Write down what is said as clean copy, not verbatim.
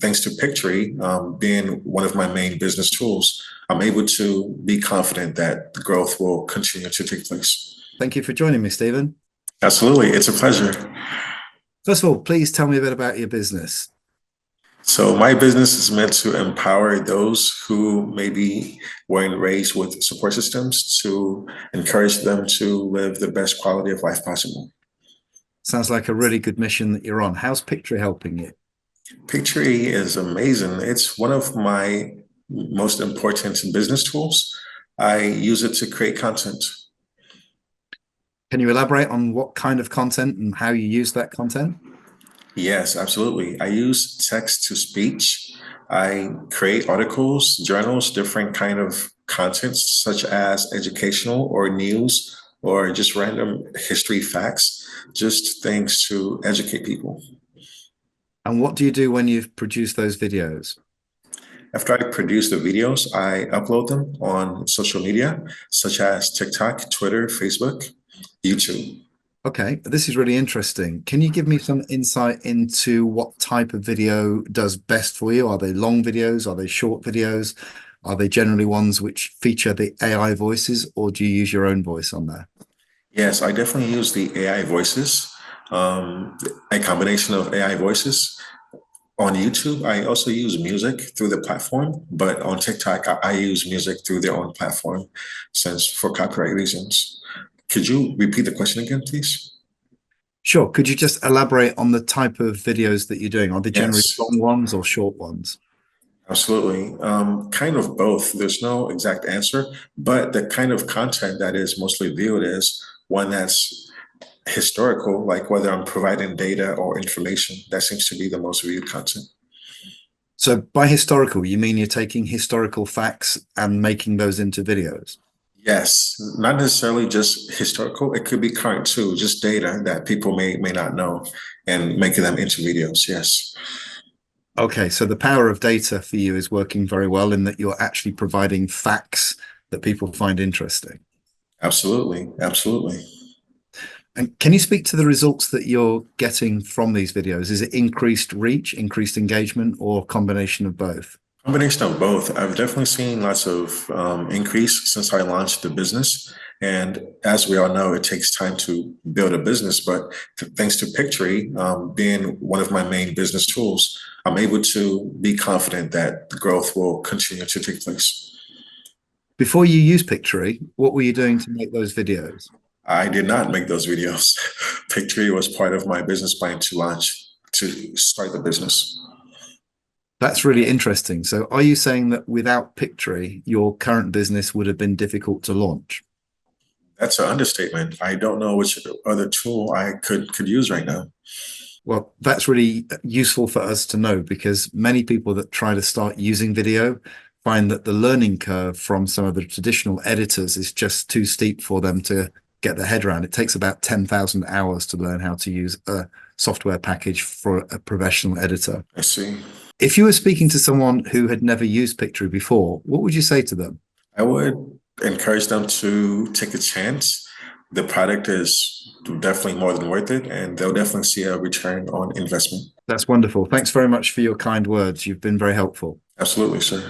thanks to Pictory being one of my main business tools, I'm able to be confident that the growth will continue to take place. Thank you for joining me, Stephen. Absolutely. It's a pleasure. First of all, please tell me a bit about your business. So my business is meant to empower those who maybe weren't raised with support systems to encourage them to live the best quality of life possible. Sounds like a really good mission that you're on. How's Pictory helping you? Pictory is amazing. It's one of my most important business tools. I use it to create content. Can you elaborate on what kind of content and how you use that content? Yes, absolutely. I use text to speech. I create articles, journals, different kind of contents such as educational or news or just random history facts, just things to educate people. And what do you do when you've produced those videos? After I produce the videos, I upload them on social media such as TikTok, Twitter, Facebook, YouTube. Okay, this is really interesting. Can you give me some insight into what type of video does best for you? Are they long videos? Are they short videos? Are they generally ones which feature the AI voices, or do you use your own voice on there? Yes, I definitely use the AI voices, a combination of AI voices. On YouTube, I also use music through the platform, but on TikTok, I use music through their own platform since for copyright reasons. Could you repeat the question again, please? Sure. Could you just elaborate on the type of videos that you're doing? Are they generally Yes, long ones or short ones? absolutely. Kind of both. There's no exact answer, but the kind of content that is mostly viewed is one that's historical, like whether I'm providing data or information, that seems to be the most viewed content. So by historical, you mean you're taking historical facts and making those into videos? Yes, not necessarily just historical. It could be current too, just data that people may not know and making them into videos. Yes, Okay, so the power of data for you is working very well in that you're actually providing facts that people find interesting. absolutely. Absolutely. And can you speak to the results that you're getting from these videos? Is it increased reach, increased engagement, or a combination of both? Combination of both. I've definitely seen lots of increase since I launched the business. And as we all know, it takes time to build a business. But thanks to Pictory being one of my main business tools, I'm able to be confident that the growth will continue to take place. Before you use Pictory, what were you doing to make those videos? I did not make those videos. Pictory was part of my business plan to start the business. That's really interesting. So are you saying that without Pictory, your current business would have been difficult to launch? That's an understatement. I don't know which other tool I could use right now. Well, that's really useful for us to know because many people that try to start using video find that the learning curve from some of the traditional editors is just too steep for them to get their head around. It takes about 10,000 hours to learn how to use a software package for a professional editor. I see. If you were speaking to someone who had never used Pictory before, what would you say to them? I would encourage them to take a chance. The product is definitely more than worth it, and they'll definitely see a return on investment. That's wonderful. Thanks very much for your kind words. You've been very helpful. Absolutely, sir.